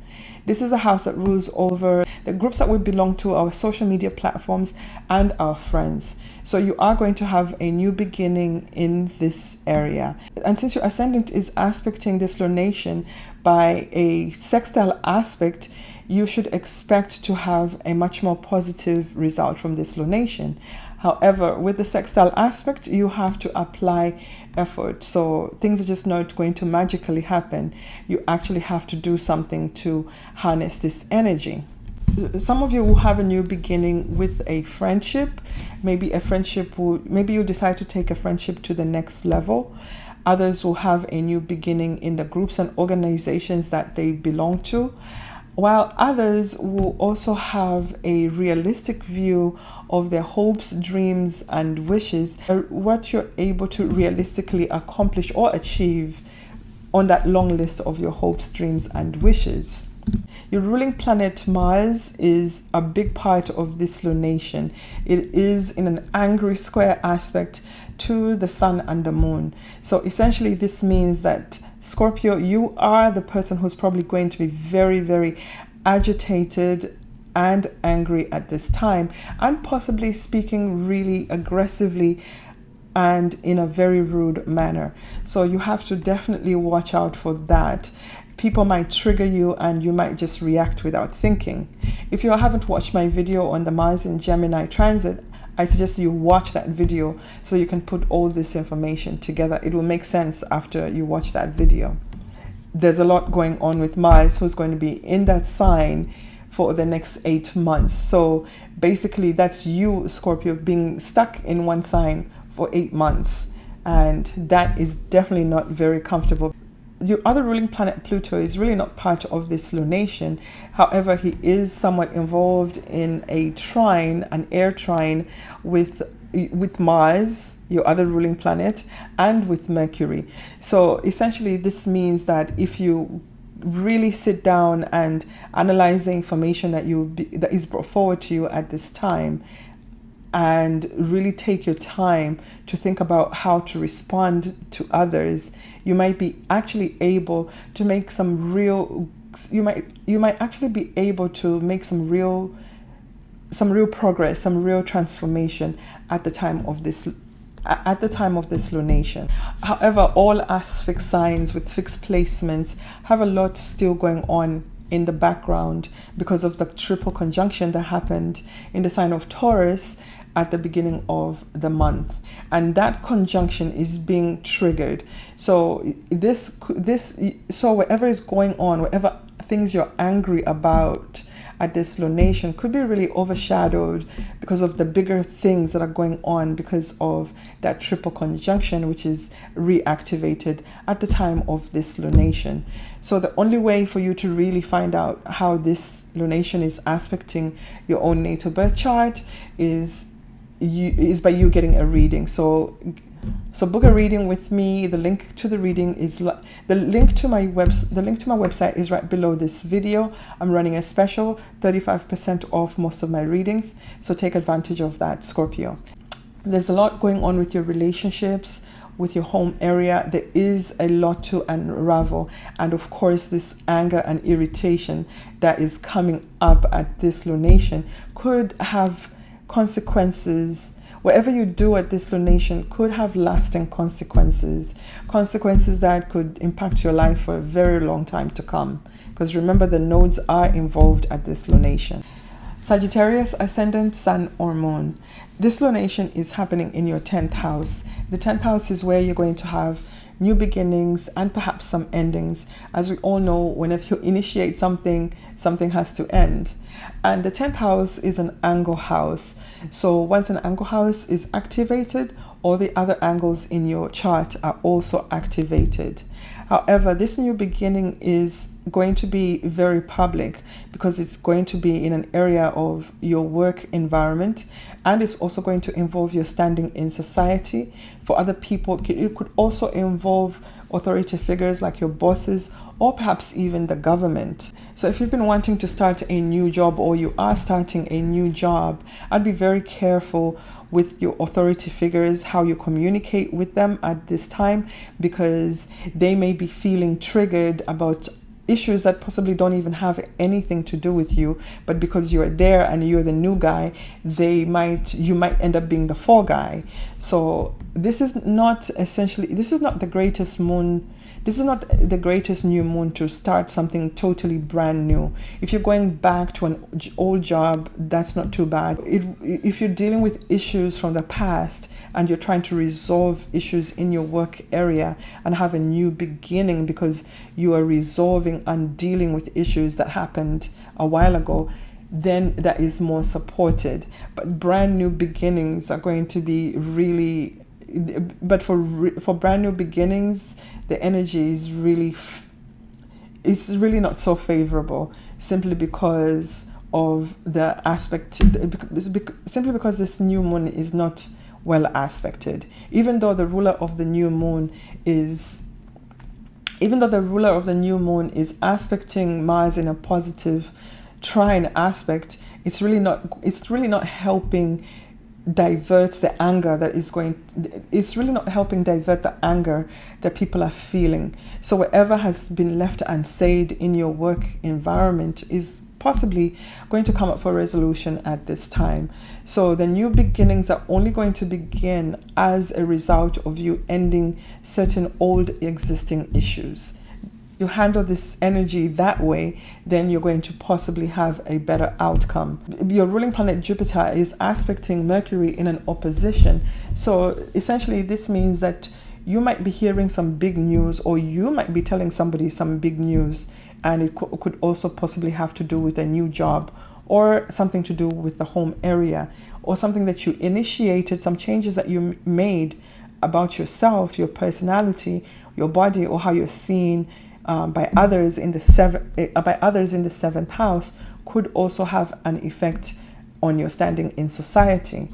This is a house that rules over the groups that we belong to, our social media platforms, and our friends. So you are going to have a new beginning in this area. And since your ascendant is aspecting this lunation by a sextile aspect, you should expect to have a much more positive result from this lunation. However, with the sextile aspect, you have to apply effort. So things are just not going to magically happen. You actually have to do something to harness this energy. Some of you will have a new beginning with a friendship. Maybe you decide to take a friendship to the next level. Others will have a new beginning in the groups and organizations that they belong to, while others will also have a realistic view of their hopes, dreams, and wishes, what you're able to realistically accomplish or achieve on that long list of your hopes, dreams, and wishes. Your ruling planet Mars is a big part of this lunation. It is in an angry square aspect to the sun and the moon. So essentially this means that Scorpio, you are the person who's probably going to be very, very agitated and angry at this time, and possibly speaking really aggressively and in a very rude manner. So you have to definitely watch out for that. People might trigger you and you might just react without thinking. If you haven't watched my video on the Mars in Gemini transit, I suggest you watch that video so you can put all this information together. It will make sense after you watch that video. There's a lot going on with Mars, who's going to be in that sign for the next 8 months. So basically that's you, Scorpio, being stuck in one sign for 8 months. And that is definitely not very comfortable. Your other ruling planet, Pluto, is really not part of this lunation. However, he is somewhat involved in a trine, an air trine with Mars, your other ruling planet, and with Mercury. So essentially this means that if you really sit down and analyze the information that is brought forward to you at this time, and really take your time to think about how to respond to others, you might be actually able to make some real progress, some real transformation at the time of this lunation. However, all aspect signs with fixed placements have a lot still going on in the background because of the triple conjunction that happened in the sign of Taurus at the beginning of the month, and that conjunction is being triggered. So so whatever is going on, whatever things you're angry about at this lunation could be really overshadowed because of the bigger things that are going on because of that triple conjunction, which is reactivated at the time of this lunation. So the only way for you to really find out how this lunation is aspecting your own natal birth chart is by you getting a reading. So book a reading with me. The link to the reading is the link to my website is right below this video. I'm running a special 35% off most of my readings, so take advantage of that, Scorpio. There's a lot going on with your relationships, with your home area. There is a lot to unravel, and of course this anger and irritation that is coming up at this lunation could have consequences. Whatever you do at this lunation could have lasting consequences that could impact your life for a very long time to come, because remember, the nodes are involved at this lunation. Sagittarius, ascendant, sun or moon. This lunation is happening in your 10th house. The 10th house is where you're going to have new beginnings and perhaps some endings. As we all know, whenever you initiate something, something has to end. And the 10th house is an angle house. So once an angle house is activated, all the other angles in your chart are also activated. However, this new beginning is going to be very public because it's going to be in an area of your work environment, and it's also going to involve your standing in society. For other people, it could also involve authority figures like your bosses or perhaps even the government. So if you've been wanting to start a new job or you are starting a new job, I'd be very careful with your authority figures, how you communicate with them at this time, because they may be feeling triggered about issues that possibly don't even have anything to do with you, but because you're there and you're the new guy, you might end up being the fall guy. So this is not the greatest moon. This is not the greatest new moon to start something totally brand new. If you're going back to an old job, that's not too bad. If you're dealing with issues from the past and you're trying to resolve issues in your work area and have a new beginning because you are resolving and dealing with issues that happened a while ago, then that is more supported. But brand new beginnings are going to be really, but for brand new beginnings, the energy is really not so favorable, simply because of the aspect, simply because this new moon is not well aspected. Even though the ruler of the new moon is aspecting Mars in a positive trine aspect, it's really not helping divert the anger it's really not helping divert the anger that people are feeling. So whatever has been left unsaid in your work environment is possibly going to come up for resolution at this time. So the new beginnings are only going to begin as a result of you ending certain old existing issues. You handle this energy that way, then you're going to possibly have a better outcome. Your ruling planet Jupiter is aspecting Mercury in an opposition. So essentially this means that you might be hearing some big news, or you might be telling somebody some big news, and it could also possibly have to do with a new job or something to do with the home area, or something that you initiated, some changes that you made about yourself, your personality, your body, or how you're seen by others in the seventh house could also have an effect on your standing in society.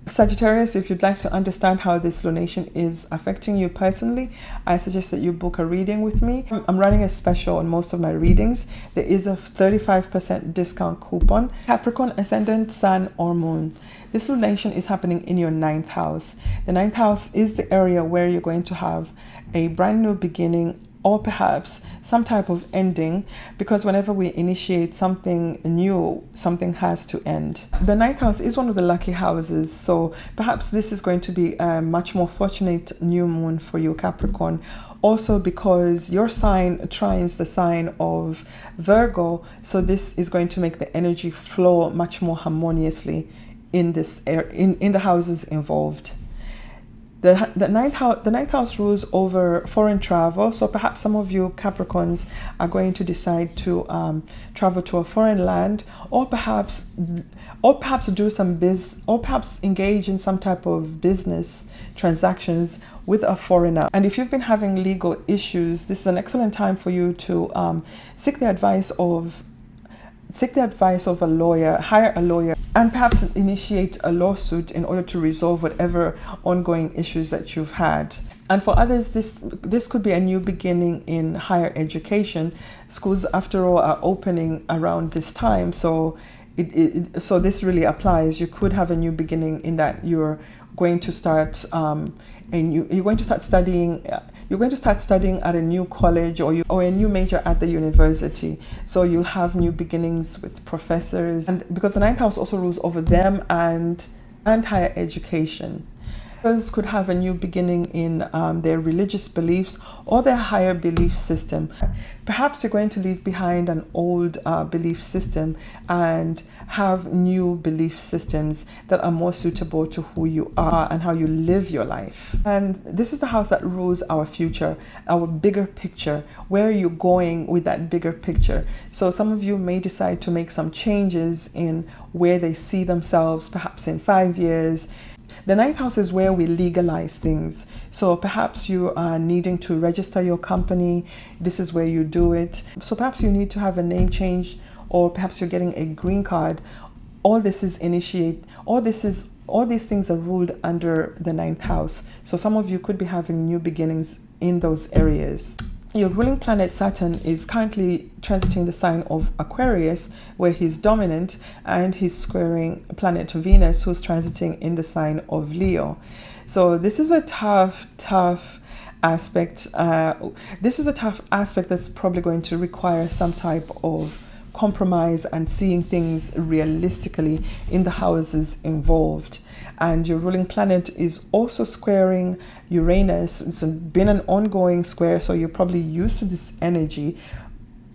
Sagittarius, if you'd like to understand how this lunation is affecting you personally, I suggest that you book a reading with me. I'm running a special on most of my readings. There is a 35% discount coupon. Capricorn, Ascendant, Sun, or Moon. This lunation is happening in your 9th house. The 9th house is the area where you're going to have a brand new beginning, or perhaps some type of ending, because whenever we initiate something new, something has to end. The 9th house is one of the lucky houses, so perhaps this is going to be a much more fortunate new moon for you, Capricorn. Also because your sign trines the sign of Virgo, so this is going to make the energy flow much more harmoniously in the houses involved. The ninth house rules over foreign travel, so perhaps some of you Capricorns are going to decide to travel to a foreign land, or perhaps do some or perhaps engage in some type of business transactions with a foreigner. And if you've been having legal issues, this is an excellent time for you to seek the advice of a lawyer, hire a lawyer, and perhaps initiate a lawsuit in order to resolve whatever ongoing issues that you've had. And for others, this could be a new beginning in higher education. Schools, after all, are opening around this time, so so this really applies. You could have a new beginning in that you're going to start studying. You're going to start studying at a new college or a new major at the university. So you'll have new beginnings with professors, and because the 9th house also rules over them and higher education. Others could have a new beginning in their religious beliefs or their higher belief system. Perhaps you're going to leave behind an old belief system and have new belief systems that are more suitable to who you are and how you live your life. And this is the house that rules our future, our bigger picture. Where are you going with that bigger picture? So some of you may decide to make some changes in where they see themselves, perhaps in 5 years. The 9th house is where we legalize things. So perhaps you are needing to register your company. This is where you do it. So perhaps you need to have a name change, or perhaps you're getting a green card. All these things are ruled under the 9th house. So some of you could be having new beginnings in those areas. Your ruling planet Saturn is currently transiting the sign of Aquarius, where he's dominant, and he's squaring planet Venus, who's transiting in the sign of Leo. So this is a tough aspect. This is a tough aspect that's probably going to require some type of compromise and seeing things realistically in the houses involved. And your ruling planet is also squaring Uranus. It's been an ongoing square, so you're probably used to this energy.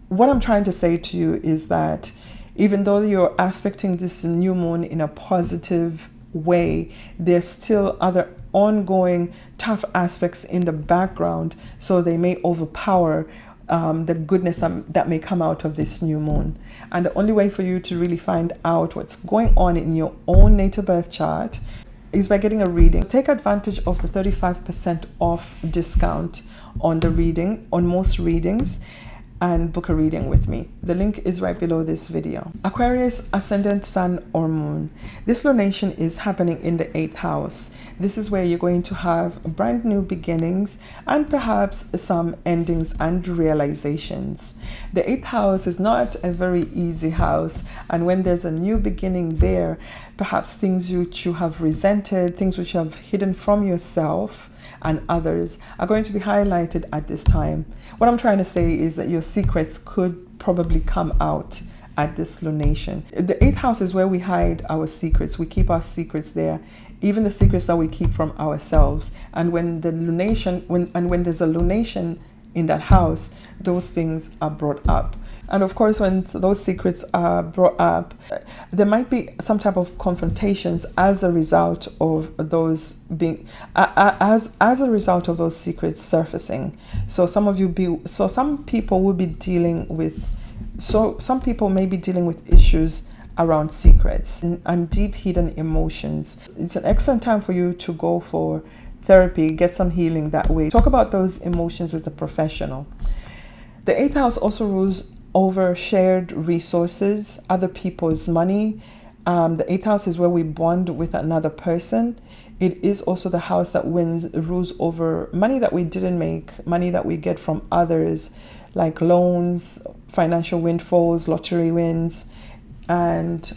What I'm trying to say to you is that even though you're aspecting this new moon in a positive way, there's still other ongoing tough aspects in the background, so they may overpower the goodness that may come out of this new moon. And the only way for you to really find out what's going on in your own natal birth chart is by getting a reading. Take advantage of the 35% off discount on the reading, on most readings, and book a reading with me. The link is right below this video. Aquarius, ascendant, sun or moon. This lunation is happening in the 8th house. This is where you're going to have brand new beginnings and perhaps some endings and realizations. The 8th house is not a very easy house, and when there's a new beginning there, perhaps things which you have resented, things which you have hidden from yourself and others are going to be highlighted at this time. What I'm trying to say is that your secrets could probably come out at this lunation. The 8th house is where we hide our secrets. We keep our secrets there, even the secrets that we keep from ourselves. And when the lunation, when there's a lunation in that house, those things are brought up. And of course, when those secrets are brought up, there might be some type of confrontations as a result of those being as a result of those secrets surfacing. Some people will be dealing with some people may be dealing with issues around secrets and deep hidden emotions. It's an excellent time for you to go for therapy, get some healing that way. Talk about those emotions with a professional. The 8th house also rules over shared resources, other people's money. The 8th house is where we bond with another person. It is also the house that rules over money that we didn't make, money that we get from others, like loans, financial windfalls, lottery wins, and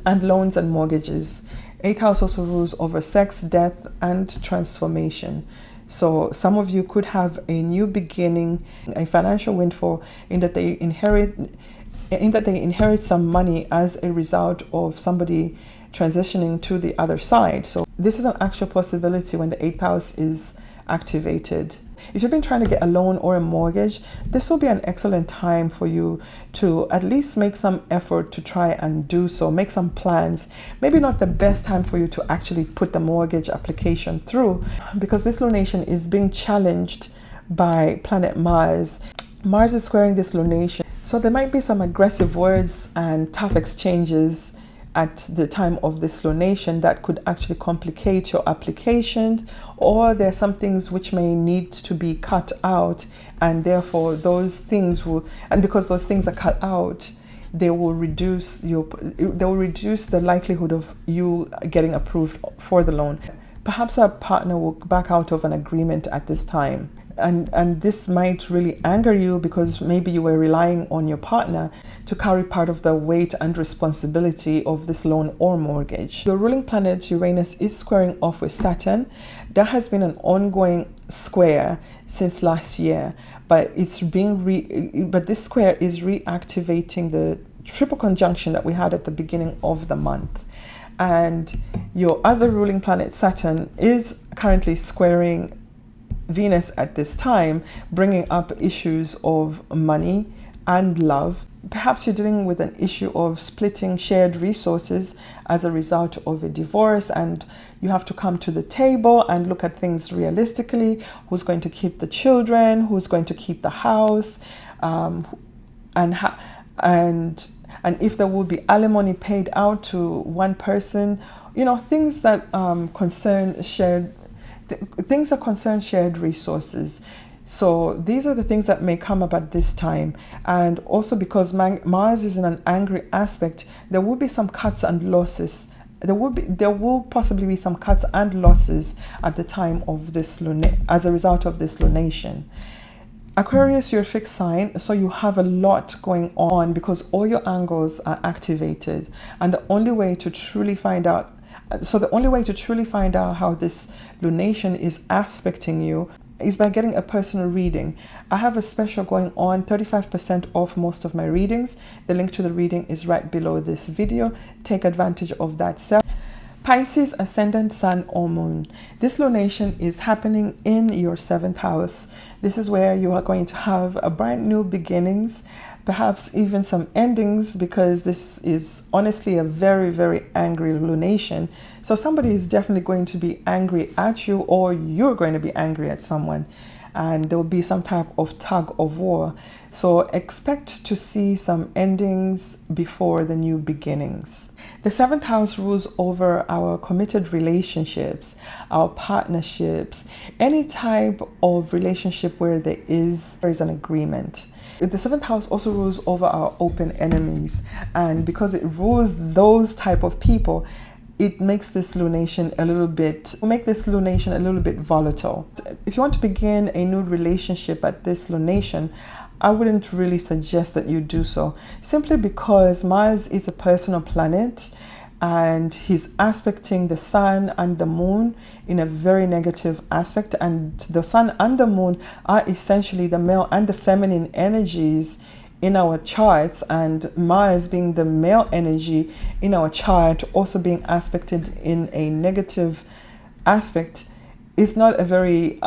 loans and mortgages. 8th house also rules over sex, death, and transformation. So some of you could have a new beginning, a financial windfall, in that they inherit some money as a result of somebody transitioning to the other side. So this is an actual possibility when the 8th house is activated. If you've been trying to get a loan or a mortgage, this will be an excellent time for you to at least make some effort to try and do so, make some plans. Maybe not the best time for you to actually put the mortgage application through, because this lunation is being challenged by planet Mars. Mars is squaring this lunation, so there might be some aggressive words and tough exchanges at the time of this lunation that could actually complicate your application, or there are some things which may need to be cut out, and therefore those things will, and because those things are cut out, they will reduce the likelihood of you getting approved for the loan. Perhaps a partner will back out of an agreement at this time. And this might really anger you, because maybe you were relying on your partner to carry part of the weight and responsibility of this loan or mortgage. Your ruling planet Uranus is squaring off with Saturn. That has been an ongoing square since last year, but this square is reactivating the triple conjunction that we had at the beginning of the month. And your other ruling planet Saturn is currently squaring Venus at this time, bringing up issues of money and love. Perhaps you're dealing with an issue of splitting shared resources as a result of a divorce, and you have to come to the table and look at things realistically. Who's going to keep the children? Who's going to keep the house? And if there will be alimony paid out to one person, things that concern shared resources. So these are the things that may come up at this time. And also because Mars is in an angry aspect, there will be some cuts and losses. There will possibly be some cuts and losses at the time of this as a result of this lunation. Aquarius, you're a fixed sign, so you have a lot going on because all your angles are activated. And the only way to truly find out So the only way to truly find out how this lunation is aspecting you is by getting a personal reading. I have a special going on, 35% off most of my readings. The link to the reading is right below this video. Take advantage of that sale. Pisces, ascendant, sun or moon. This lunation is happening in your 7th house. This is where you are going to have a brand new beginnings, perhaps even some endings, because this is honestly a very, very angry lunation. So somebody is definitely going to be angry at you, or you're going to be angry at someone, and there will be some type of tug of war. So expect to see some endings before the new beginnings. The 7th house rules over our committed relationships, our partnerships, any type of relationship where there is an agreement. The 7th house also rules over our open enemies, and because it rules those type of people, it makes this lunation a little bit volatile. If you want to begin a new relationship at this lunation, I wouldn't really suggest that you do so, simply because Mars is a personal planet and he's aspecting the sun and the moon in a very negative aspect, and the sun and the moon are essentially the male and the feminine energies in our charts, and Mars being the male energy in our chart, also being aspected in a negative aspect, is not a very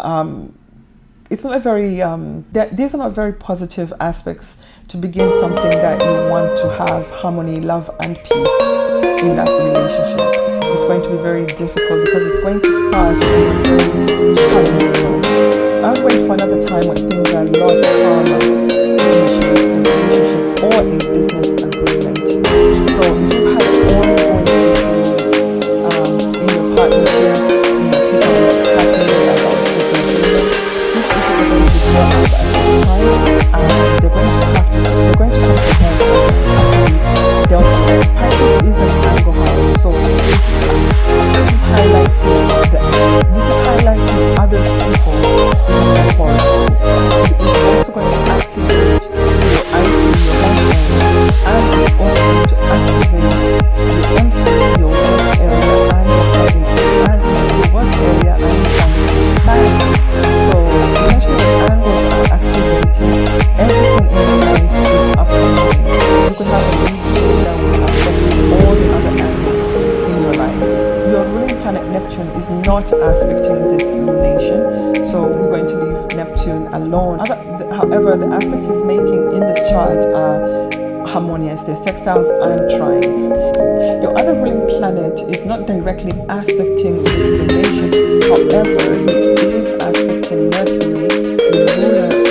these are not very positive aspects to begin something that you want to have harmony, love and peace in that relationship. It's going to be very difficult because it's going to start in a very challenging note. I'll wait for another time when things are a lot calmer in a relationship or a business agreement. So if you've had ongoing issues in your partnerships, people are not happy about disagreement, these issues are going to be brought up at this time, and they're going to come to hand and dealt with. Pisces is an angle house, so this is highlighting other people in your horoscope. It is also going to activate your IC, your husband, and it's also going to activate your MC, your work area, and your study, and your work area and your family planning. So essentially the angles are activating everything in your life is upcoming. You could have a video that will affect all the other angles in your life. Your ruling planet Neptune is not aspecting this lunation, so we're going to leave Neptune alone. However, the aspects he's making in this chart are harmonious, they're sextiles and trines. Your other ruling planet is not directly aspecting this lunation, however, it is aspecting Mercury, the ruler